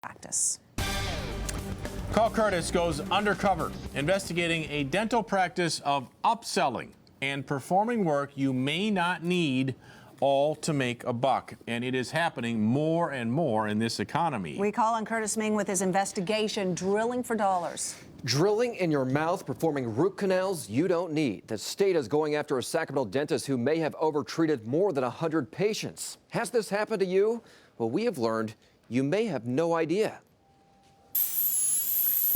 practice. Call Kurtis goes undercover, investigating a dental practice of upselling and performing work you may not need, all to make a buck. And it is happening more and more in this economy. We call on Kurtis Ming with his investigation, drilling for dollars. Drilling in your mouth, performing root canals you don't need. The state is going after a Sacramento dentist who may have overtreated more than 100 patients. Has this happened to you? Well, we have learned you may have no idea.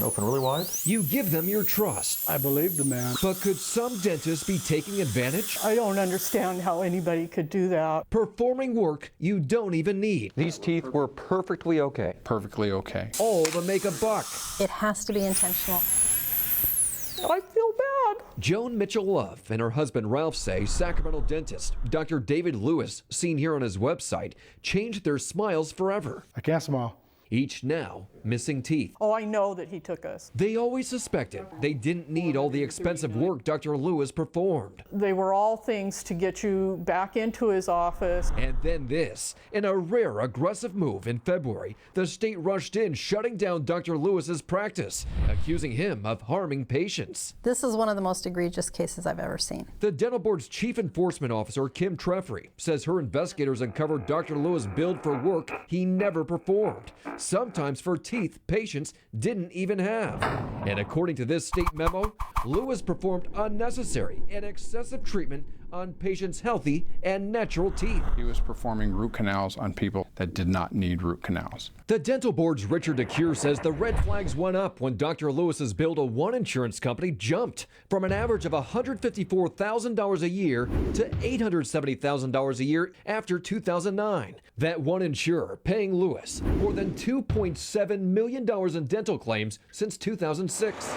Open really wide. You give them your trust. I believe the man. But could some dentists be taking advantage? I don't understand how anybody could do that. Performing work you don't even need. These teeth were perfectly okay. Perfectly okay. All to make a buck. It has to be intentional. I feel bad. Joan Mitchell-Love and her husband Ralph say Sacramento dentist Dr. David Lewis, seen here on his website, changed their smiles forever. I can't smile. Each now missing teeth. Oh, I know that he took us. They always suspected they didn't need all the expensive work Dr. Lewis performed. They were all things to get you back into his office. And then this, in a rare aggressive move in February, the state rushed in, shutting down Dr. Lewis's practice, accusing him of harming patients. This is one of the most egregious cases I've ever seen. The dental board's chief enforcement officer, Kim Treffery, says her investigators uncovered Dr. Lewis billed for work he never performed, sometimes for teeth patients didn't even have. And according to this state memo, Lewis performed unnecessary and excessive treatment on patients' healthy and natural teeth. He was performing root canals on people that did not need root canals. The dental board's Richard DeCure says the red flags went up when Dr. Lewis's bill to one insurance company jumped from an average of $154,000 a year to $870,000 a year after 2009. That one insurer paying Lewis more than $2.7 million in dental claims since 2006.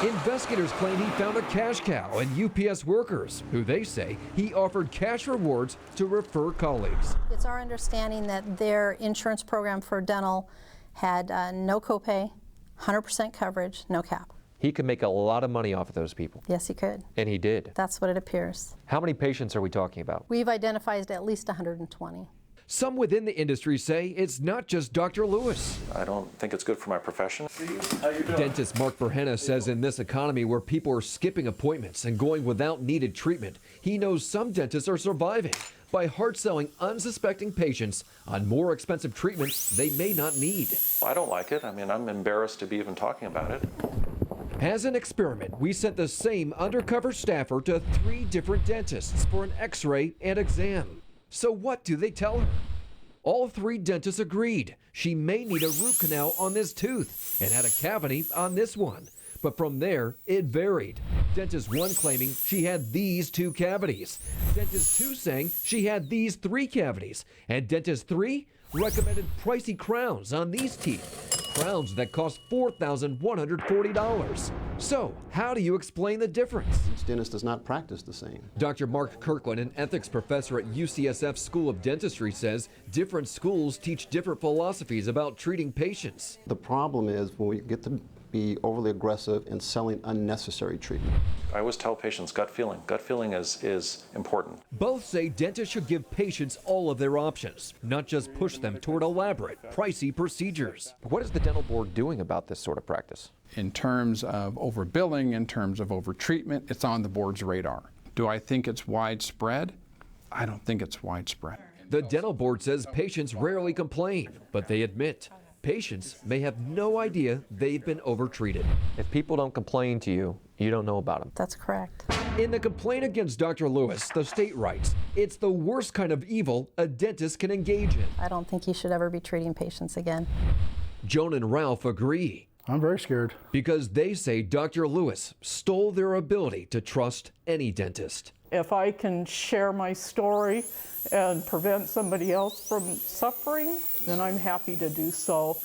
Investigators claim he found a cash cow in UPS workers, who they say he offered cash rewards to refer colleagues. It's our understanding that their insurance program for dental had no copay, 100% coverage, no cap. He could make a lot of money off of those people. Yes, he could. And he did. That's what it appears. How many patients are we talking about? We've identified at least 120. Some within the industry say it's not just Dr. Lewis. I don't think it's good for my profession. Dentist Mark Verhenna says in this economy where people are skipping appointments and going without needed treatment, he knows some dentists are surviving by hard selling unsuspecting patients on more expensive treatments they may not need. I don't like it. I mean, I'm embarrassed to be even talking about it. As an experiment, we sent the same undercover staffer to 3 different dentists for an x-ray and exam. So what do they tell her? All 3 dentists agreed she may need a root canal on this tooth and had a cavity on this one. But from there, it varied. Dentist 1 claiming she had these 2 cavities. Dentist 2 saying she had these 3 cavities. And Dentist 3 recommended pricey crowns on these teeth. Crowns that cost $4,140. So, how do you explain the difference? Each dentist does not practice the same. Dr. Mark Kirkland, an ethics professor at UCSF School of Dentistry, says different schools teach different philosophies about treating patients. The problem is when we get to be overly aggressive in selling unnecessary treatment. I always tell patients gut feeling. Gut feeling is important. Both say dentists should give patients all of their options, not just push them toward elaborate, pricey procedures. What is the dental board doing about this sort of practice? In terms of overbilling, in terms of overtreatment, it's on the board's radar. Do I think it's widespread? I don't think it's widespread. The dental board says patients rarely complain, but they admit patients may have no idea they've been overtreated. If people don't complain to you, you don't know about them. That's correct. In the complaint against Dr. Lewis, the state writes, it's the worst kind of evil a dentist can engage in. I don't think he should ever be treating patients again. Joan and Ralph agree. I'm very scared. Because they say Dr. Lewis stole their ability to trust any dentist. If I can share my story and prevent somebody else from suffering, then I'm happy to do so.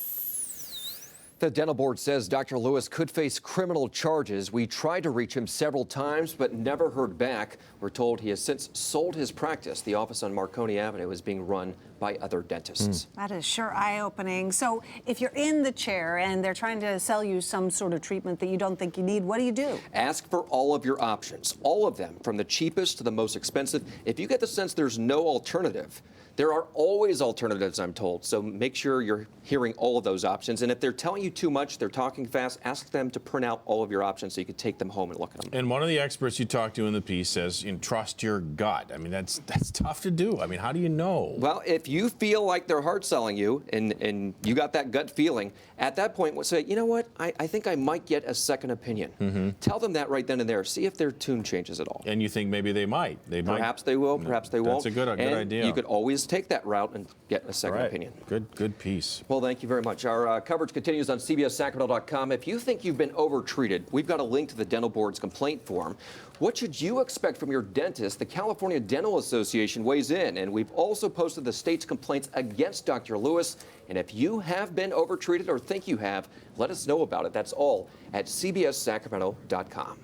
The dental board says Dr. Lewis could face criminal charges. We tried to reach him several times, but never heard back. We're told he has since sold his practice. The office on Marconi Avenue is being run by other dentists. That is sure eye-opening. So if you're in the chair and they're trying to sell you some sort of treatment that you don't think you need, what do you do? Ask for all of your options, all of them, from the cheapest to the most expensive. If you get the sense there's no alternative, There are always alternatives, I'm told, so make sure you're hearing all of those options. And if they're telling you too much, they're talking fast, ask them to print out all of your options so you can take them home and look at them. And one of the experts you talked to in the piece says, trust your gut. I mean, that's tough to do. I mean, how do you know? Well, if you feel like they're hard selling you and you got that gut feeling, at that point, we'll say, you know what, I think I might get a second opinion. Tell them that right then and there. See if their tune changes at all. And you think maybe they might. Perhaps they will, perhaps they won't. That's a good idea. You could always take that route and get a second opinion. Good piece. Well, thank you very much. Our coverage continues on CBSSacramento.com. If you think you've been overtreated, we've got a link to the dental board's complaint form. What should you expect from your dentist? The California Dental Association weighs in, and we've also posted the state's complaints against Dr. Lewis. And if you have been overtreated or think you have, let us know about it. That's all at CBSSacramento.com.